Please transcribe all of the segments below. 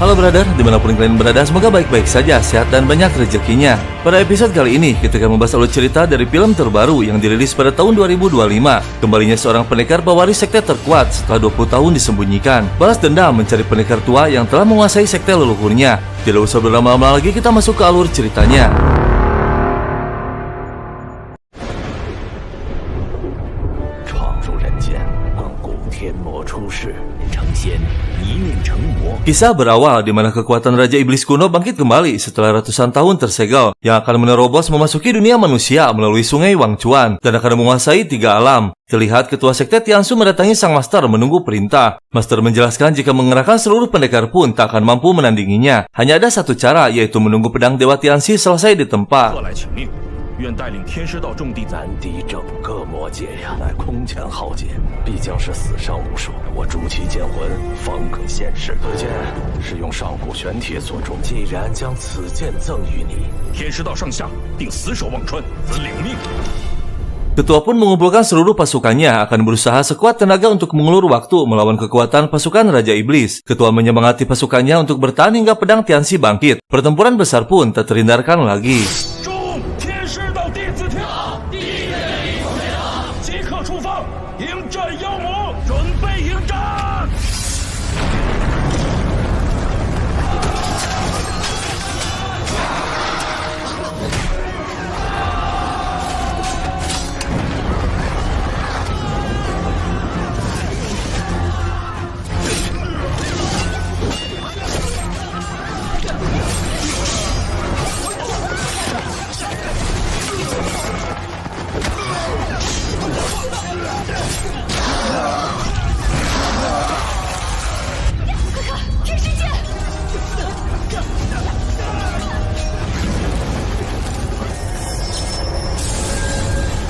Halo brother, dimanapun kalian berada, semoga baik-baik saja, sehat dan banyak rezekinya. Pada episode kali ini, kita akan membahas alur cerita dari film terbaru yang dirilis pada tahun 2025. Kembalinya seorang pendekar pewaris sekte terkuat setelah 20 tahun disembunyikan. Balas dendam mencari pendekar tua yang telah menguasai sekte leluhurnya. Tidak usah berlama-lama lagi, kita masuk ke alur ceritanya. Kisah berawal di mana kekuatan Raja Iblis kuno bangkit kembali setelah ratusan tahun tersegel yang akan menerobos memasuki dunia manusia melalui sungai Wangchuan dan akan menguasai 3 alam. Terlihat ketua sekte Tiansu mendatangi sang master menunggu perintah. Master menjelaskan jika mengerahkan seluruh pendekar pun tak akan mampu menandinginya. Hanya ada satu cara, yaitu menunggu pedang Dewa Tianxi selesai ditempa. 愿带领天师道众弟难敌整个魔界呀，乃空前浩劫，必将是死伤无数。我逐其剑魂，方可现世。此剑是用上古玄铁所铸，既然将此剑赠予你，天师道上下定死守忘川，子领命。 Ketua pun mengumpulkan seluruh pasukannya akan berusaha sekuat tenaga untuk mengulur waktu melawan kekuatan pasukan Raja Iblis. Ketua menyemangati pasukannya untuk bertahan hingga pedang Tianxi bangkit. Pertempuran besar pun tak terhindarkan lagi.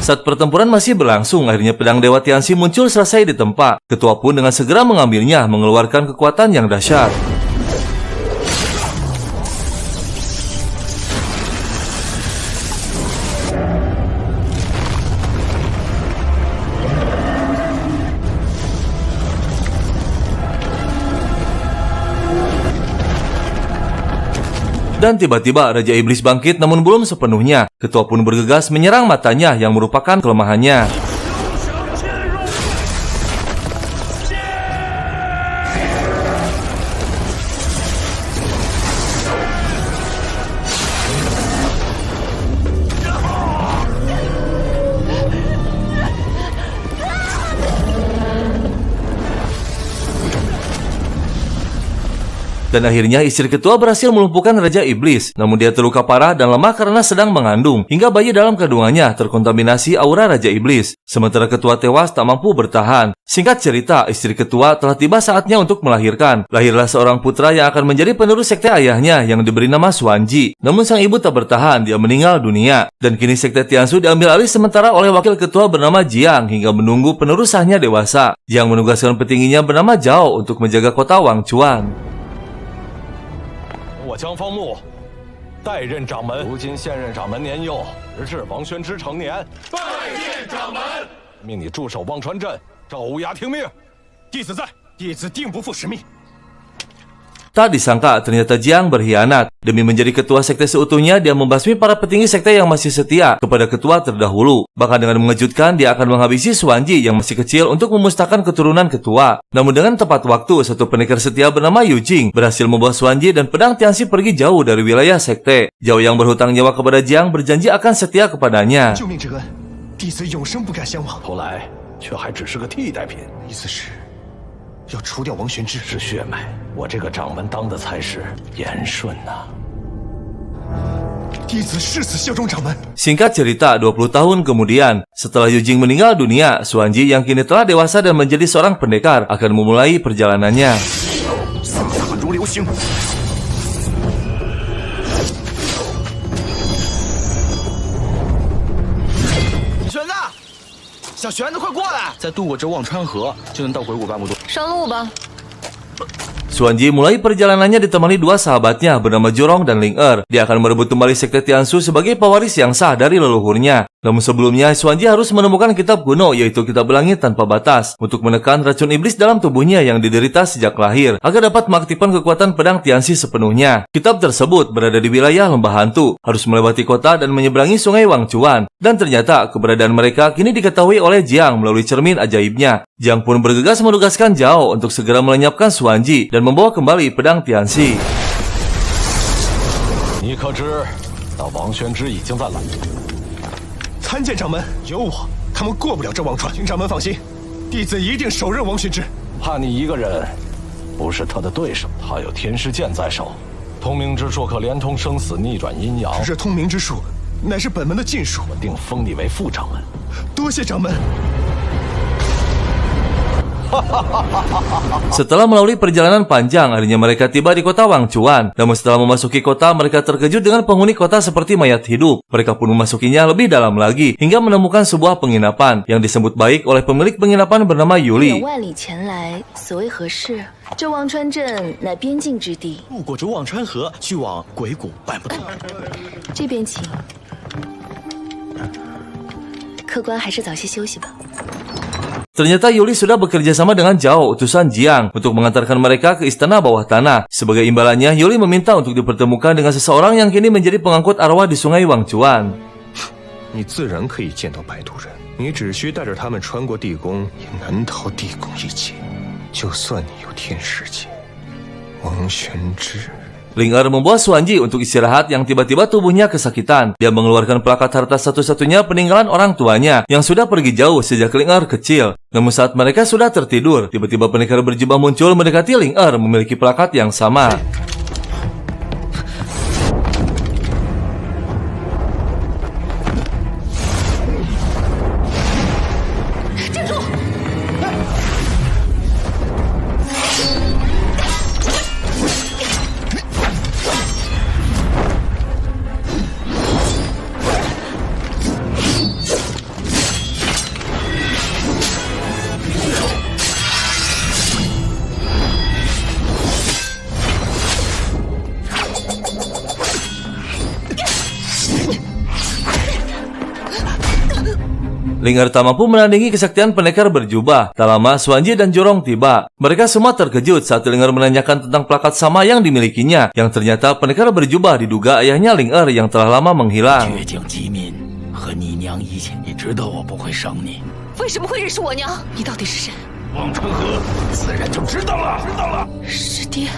Saat pertempuran masih berlangsung, akhirnya pedang Dewa Tianxi muncul selesai ditempa. Ketua pun dengan segera mengambilnya, mengeluarkan kekuatan yang dahsyat. Dan tiba-tiba Raja Iblis bangkit namun belum sepenuhnya. Ketua pun bergegas menyerang matanya yang merupakan kelemahannya. Dan akhirnya istri ketua berhasil melumpuhkan Raja Iblis. Namun dia terluka parah dan lemah karena sedang mengandung. Hingga bayi dalam kandungannya terkontaminasi aura Raja Iblis. Sementara ketua tewas tak mampu bertahan. Singkat cerita, istri ketua telah tiba saatnya untuk melahirkan. Lahirlah seorang putra yang akan menjadi penerus sekte ayahnya yang diberi nama Xuanji. Namun sang ibu tak bertahan, dia meninggal dunia. Dan kini sekte Tiansu diambil alih sementara oleh wakil ketua bernama Jiang hingga menunggu penerus sahnya dewasa. Jiang menugaskan petingginya bernama Zhao untuk menjaga kota Wangchuan. 我江方木代任掌门，如今现任掌门年幼，直至王宣之成年，拜见掌门。命你驻守忘川镇，赵无涯听命。弟子在，弟子定不负使命。 Tak disangka ternyata Jiang berkhianat. Demi menjadi ketua sekte seutuhnya, dia membasmi para petinggi sekte yang masih setia kepada ketua terdahulu. Bahkan dengan mengejutkan, dia akan menghabisi Xuanji yang masih kecil untuk memusnahkan keturunan ketua. Namun dengan tepat waktu, satu pendekar setia bernama Yu Jing berhasil membawa Xuanji dan pedang Tianxi pergi jauh dari wilayah sekte. Zhao yang berhutang nyawa kepada Jiang berjanji akan setia kepadanya. 后来却还只是个替代品。意思是要除掉王玄之，是血脉。我这个掌门当的才是延顺呐。弟子誓死效忠掌门。 Singkat cerita, 20 tahun kemudian, setelah Yu Jing meninggal dunia, Xuanji yang kini telah dewasa dan menjadi seorang pendekar akan memulai perjalanannya. Xuanji mulai perjalanannya ditemani dua sahabatnya bernama Zhurong dan Ling Er. Dia akan merebut kembali sekte Tiansu sebagai pewaris yang sah dari leluhurnya. Namun sebelumnya, Xuanji harus menemukan kitab kuno, yaitu Kitab Langit Tanpa Batas, untuk menekan racun iblis dalam tubuhnya yang diderita sejak lahir, agar dapat mengaktifkan kekuatan pedang Tianxi sepenuhnya. Kitab tersebut berada di wilayah lembah hantu, harus melewati kota dan menyeberangi sungai Wangchuan. Dan ternyata, keberadaan mereka kini diketahui oleh Jiang melalui cermin ajaibnya. Jiang pun bergegas menugaskan Zhao untuk segera melenyapkan Xuanji dan membawa kembali pedang Tianxi. 你可知，那王宣之已经在了。 参见掌门，有我，他们过不了这王川。请掌门放心，弟子一定手刃王宣之。怕你一个人，不是他的对手。他有天师剑在手，通明之术可连通生死，逆转阴阳。这通明之术乃是本门的禁术，我定封你为副掌门。多谢掌门。 Setelah melalui perjalanan panjang, akhirnya mereka tiba di kota Wangchuan. Namun setelah memasuki kota, mereka terkejut dengan penghuni kota seperti mayat hidup. Mereka pun memasukinya lebih dalam lagi, hingga menemukan sebuah penginapan yang disambut baik oleh pemilik penginapan bernama Yuli. 这忘川镇乃边境之地，路过这忘川河，去往鬼谷百步道。这边请。客官还是早些休息吧。 Ternyata Yuli sudah bekerja sama dengan Zhao, utusan Jiang, untuk mengantarkan mereka ke istana bawah tanah. Sebagai imbalannya, Yuli meminta untuk dipertemukan dengan seseorang yang kini menjadi pengangkut arwah di sungai Wangchuan. 你自然可以见到摆渡人，你只需带着他们穿过地宫，也难逃地宫一劫。就算你有天使剑，王宣之。 Ling Er membawa Xuanji untuk istirahat yang tiba-tiba tubuhnya kesakitan. Dia mengeluarkan plakat harta satu-satunya peninggalan orang tuanya yang sudah pergi jauh sejak Ling Er kecil. Namun saat mereka sudah tertidur, tiba-tiba pendekar berjubah muncul mendekati Ling Er memiliki plakat yang sama. Ling Er tak mampu menandingi kesaktian pendekar berjubah. Tak lama, Xuanji dan Jorong tiba. Mereka semua terkejut saat Ling Er menanyakan tentang plakat sama yang dimilikinya, yang ternyata pendekar berjubah diduga ayahnya Ling Er yang telah lama menghilang. 和你娘一起，你知道我不会伤你。为什么会认识我娘？你到底是谁？忘川河，自然就知道了。知道了。是爹。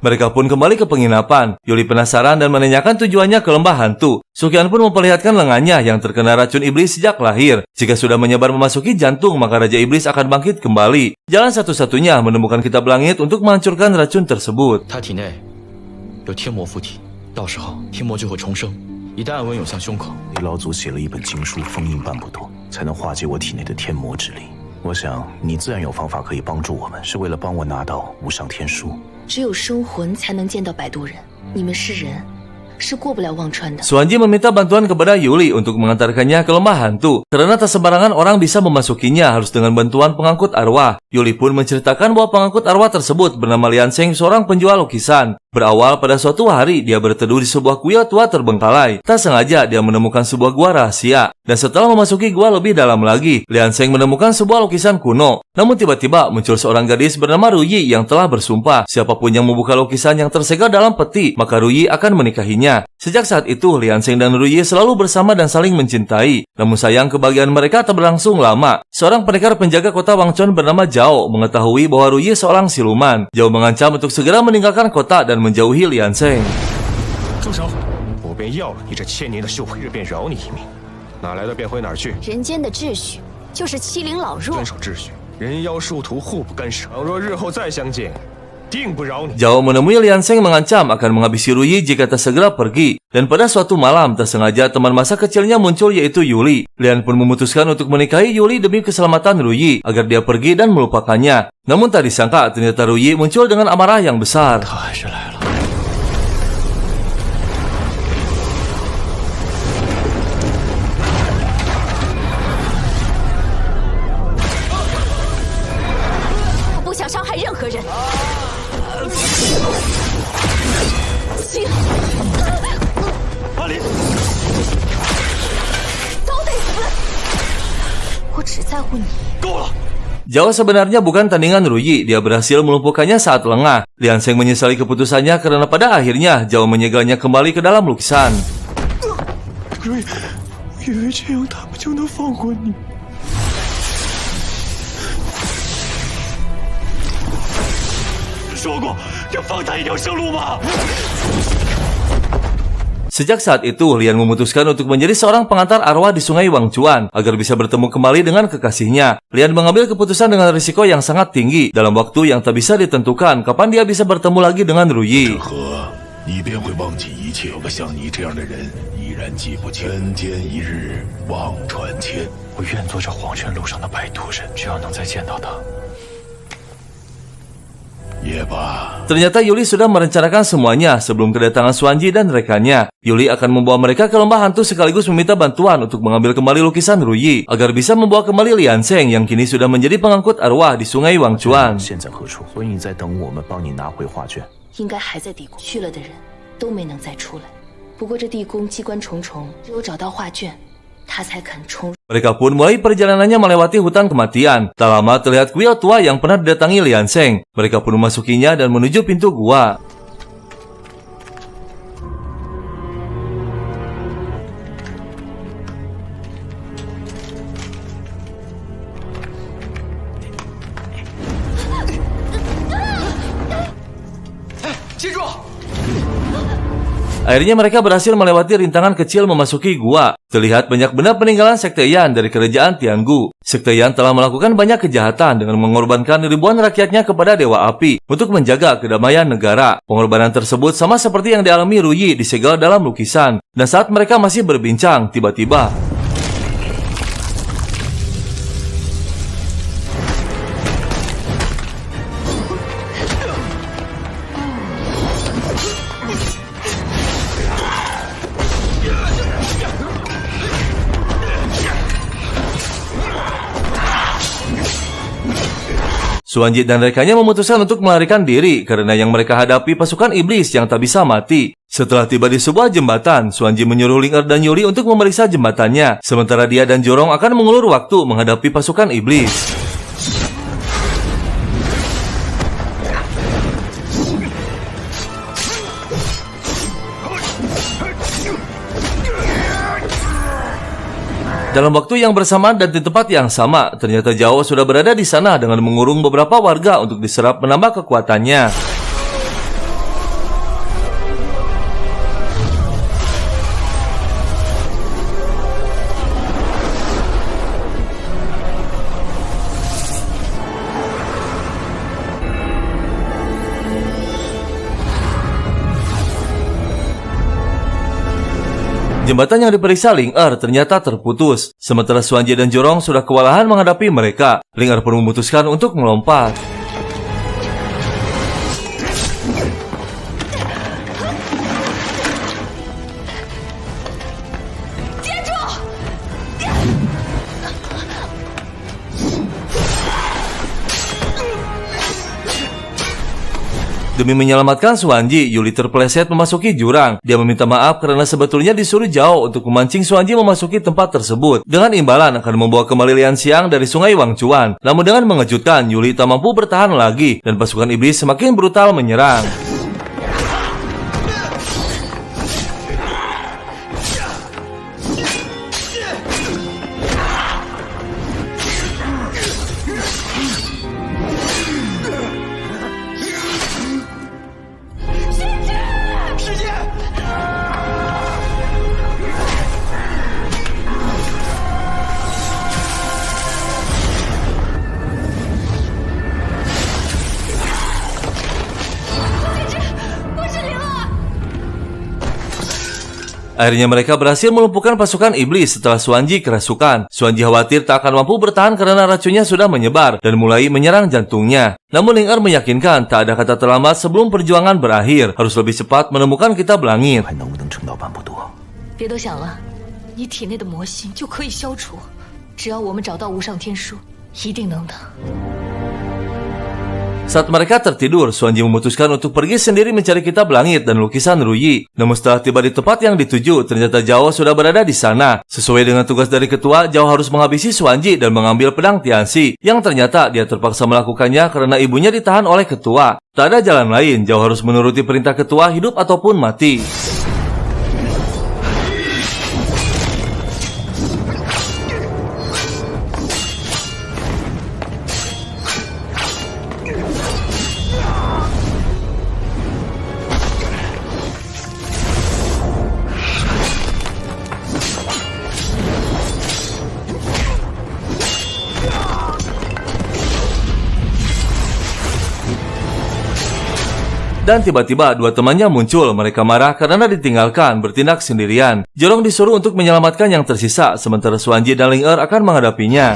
Mereka pun kembali ke penginapan. Yuli penasaran dan menanyakan tujuannya ke lembah hantu. Sukian pun memperlihatkan lengannya yang terkena racun iblis sejak lahir. Jika sudah menyebar memasuki jantung, maka Raja Iblis akan bangkit kembali. Jalan satu-satunya menemukan kitab langit untuk menghancurkan racun tersebut. 他体内有天魔附体，到时候天魔就会重生。一旦暗纹涌向胸口，你老祖写了一本经书，封印半不多，才能化解我体内的天魔之力。我想你自然有方法可以帮助我们，是为了帮我拿到无上天书。 只有生魂才能见到摆渡人，你们是人，是过不了忘川的。 Xuanji meminta bantuan kepada Yuli untuk mengantarkannya ke lembah hantu, karena tak sembarangan orang bisa memasukinya, harus dengan bantuan pengangkut arwah. Yuli pun menceritakan bahwa pengangkut arwah tersebut bernama Lian Sheng, seorang penjual lukisan. Berawal pada suatu hari, dia berteduh di sebuah kuil tua terbengkalai. Tak sengaja, dia menemukan sebuah gua rahasia. Dan setelah memasuki gua lebih dalam lagi, Lian Sheng menemukan sebuah lukisan kuno. Namun tiba-tiba muncul seorang gadis bernama Ruyi yang telah bersumpah, siapapun yang membuka lukisan yang tersegel dalam peti, maka Ruyi akan menikahinya. Sejak saat itu, Lian Sheng dan Ruyi selalu bersama dan saling mencintai. Namun sayang, kebahagiaan mereka tak berlangsung lama. Seorang pendekar penjaga kota Wangchuan bernama Zhao mengetahui bahwa Ruyi seorang siluman. Zhao mengancam untuk segera meninggalkan kota dan menjauhi Lian Sheng. 住手！我便要了你这千年的修为，便饶你一命。哪来的便回哪儿去。人间的秩序就是欺凌老弱。遵守秩序，人妖殊途互不干涉。倘若日后再相见，定不饶你。 Zhao menemui Lian Sheng mengancam akan menghabisi Ruyi jika tak segera pergi. Dan pada suatu malam, tak sengaja teman masa kecilnya muncul, yaitu Yuli. Lian pun memutuskan untuk menikahi Yuli demi keselamatan Ruyi, agar dia pergi dan melupakannya. Namun tak disangka, ternyata Ruyi muncul dengan amarah yang besar. 他还是来了。 不想伤害任何人。行。阿离，过你。够了！ Zhao sebenarnya bukan tandingan Ruyi, dia berhasil melumpuhkannya saat lengah. Lian Sheng menyesali keputusannya karena pada akhirnya Zhao menyegelnya kembali ke dalam lukisan. 瑞，以为这样他们就能放过你。说过要放他一条生路吗？ Sejak saat itu, Lian memutuskan untuk menjadi seorang pengantar arwah di sungai Wangchuan agar bisa bertemu kembali dengan kekasihnya. Lian mengambil keputusan dengan risiko yang sangat tinggi dalam waktu yang tak bisa ditentukan kapan dia bisa bertemu lagi dengan Ruyi. 你便会忘记一切。有个像你这样的人，依然记不清。人间一日，望穿千。我愿做这黄泉路上的摆渡人，只要能再见到他。 也罢， Ternyata Yuli sudah merencanakan semuanya sebelum kedatangan Xuanji dan rekannya. Yuli akan membawa mereka ke lembah hantu sekaligus meminta bantuan untuk mengambil kembali lukisan Ruyi agar bisa membawa kembali Lian Sheng yang kini sudah menjadi pengangkut arwah di sungai Wangchuan. 现在何处？所以你在等我们帮你拿回画卷。应该还在地宫，去了的人都没能再出来。不过这地宫机关重重，只有找到画卷，他才肯冲。 Mereka pun mulai perjalanannya melewati hutan kematian. Tak lama terlihat kuil tua yang pernah didatangi Lian Sheng. Mereka pun memasukinya dan menuju pintu gua. Akhirnya mereka berhasil melewati rintangan kecil memasuki gua. Terlihat banyak benda peninggalan sekte Yan dari kerajaan Tiangu. Sekte Yan telah melakukan banyak kejahatan dengan mengorbankan ribuan rakyatnya kepada Dewa Api untuk menjaga kedamaian negara. Pengorbanan tersebut sama seperti yang dialami Ruyi disegel dalam lukisan. Dan saat mereka masih berbincang, tiba-tiba Xuanji dan rekannya memutuskan untuk melarikan diri karena yang mereka hadapi pasukan iblis yang tak bisa mati. Setelah tiba di sebuah jembatan, Xuanji menyuruh Ling Er dan Yuli untuk memeriksa jembatannya, sementara dia dan Jorong akan mengulur waktu menghadapi pasukan iblis. Dalam waktu yang bersamaan dan di tempat yang sama, ternyata Zhao sudah berada di sana dengan mengurung beberapa warga untuk diserap menambah kekuatannya. Jembatan yang diperiksa Ling Er ternyata terputus. Sementara Xuanji dan Jorong sudah kewalahan menghadapi mereka. Ling Er pun memutuskan untuk melompat. Demi menyelamatkan Xuanji, Yuli terpeleset memasuki jurang. Dia meminta maaf karena sebetulnya disuruh Zhao untuk memancing Xuanji memasuki tempat tersebut. Dengan imbalan akan membawa kembali Lian Xiang dari sungai Wangchuan. Namun dengan mengejutkan, Yuli tak mampu bertahan lagi dan pasukan iblis semakin brutal menyerang. Akhirnya mereka berhasil melumpuhkan pasukan iblis setelah Xuanji kerasukan. Xuanji khawatir tak akan mampu bertahan karena racunnya sudah menyebar dan mulai menyerang jantungnya. Namun Ling Er meyakinkan tak ada kata terlambat sebelum perjuangan berakhir. Harus lebih cepat menemukan kitab langit. 还能不能撑到半步多？别多想了，你体内的魔性就可以消除，只要我们找到无上天书，一定能的。Saat mereka tertidur, Xuanji memutuskan untuk pergi sendiri mencari kitab langit dan lukisan Ruyi. Namun setelah tiba di tempat yang dituju, ternyata Zhao sudah berada di sana. Sesuai dengan tugas dari ketua, Zhao harus menghabisi Xuanji dan mengambil pedang Tianxi, yang ternyata dia terpaksa melakukannya karena ibunya ditahan oleh ketua. Tak ada jalan lain, Zhao harus menuruti perintah ketua hidup ataupun mati. Dan tiba-tiba dua temannya muncul. Mereka marah karena ditinggalkan bertindak sendirian. Zhorong disuruh untuk menyelamatkan yang tersisa, sementara Xuanji dan Ling Er akan menghadapinya.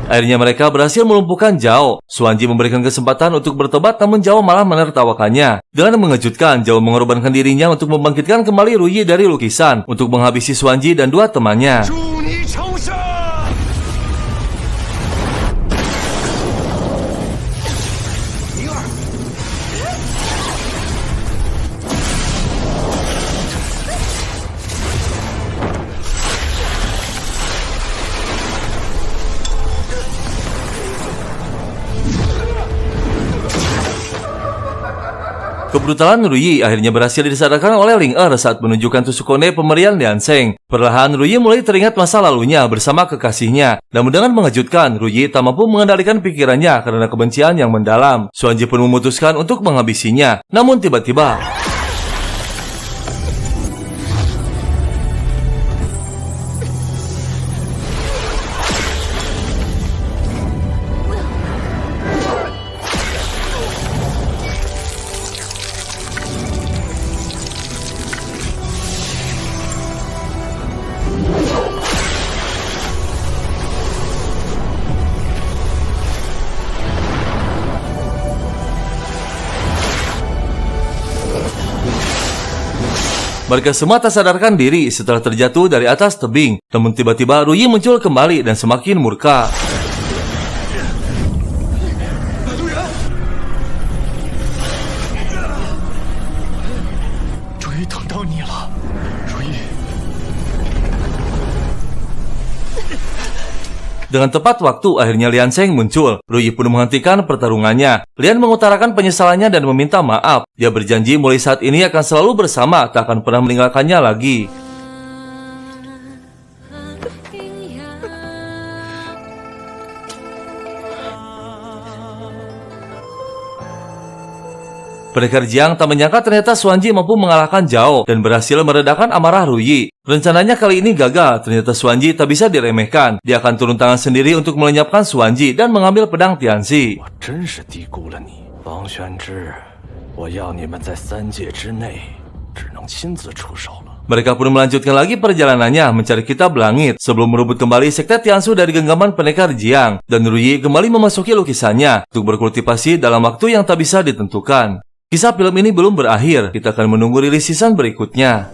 Akhirnya mereka berhasil melumpuhkan Zhao. Xuanji memberikan kesempatan untuk bertobat, namun Zhao malah menertawakannya. Dengan mengejutkan, Zhao mengorbankan dirinya untuk membangkitkan kembali Ruyi dari lukisan untuk menghabisi Xuanji dan dua temannya. Kebrutalan Ruyi akhirnya berhasil disadarkan oleh Ling Er saat menunjukkan tusuk konde pemberian Lianseng. Perlahan Ruyi mulai teringat masa lalunya bersama kekasihnya. Namun dengan mengejutkan, Ruyi tak mampu mengendalikan pikirannya karena kebencian yang mendalam. Xuanji pun memutuskan untuk menghabisinya. Namun tiba-tiba mereka semua tak sadarkan diri setelah terjatuh dari atas tebing. Namun tiba-tiba Ruyi muncul kembali dan semakin murka. Dengan tepat waktu, akhirnya Lianseng muncul. Ruyi pun menghentikan pertarungannya. Lian mengutarakan penyesalannya dan meminta maaf. Dia berjanji mulai saat ini akan selalu bersama, tak akan pernah meninggalkannya lagi. Pendekar Jiang tak menyangka ternyata Xuanji mampu mengalahkan Zhao dan berhasil meredakan amarah Ruyi. Rencananya kali ini gagal, ternyata Xuanji tak bisa diremehkan. Dia akan turun tangan sendiri untuk melenyapkan Xuanji dan mengambil pedang Tianxi. Mereka pun melanjutkan lagi perjalanannya mencari kitab langit sebelum merebut kembali sekte Tianxu dari genggaman pendekar Jiang. Dan Ruyi kembali memasuki lukisannya untuk berkultivasi dalam waktu yang tak bisa ditentukan. Kisah film ini belum berakhir, kita akan menunggu rilis season berikutnya.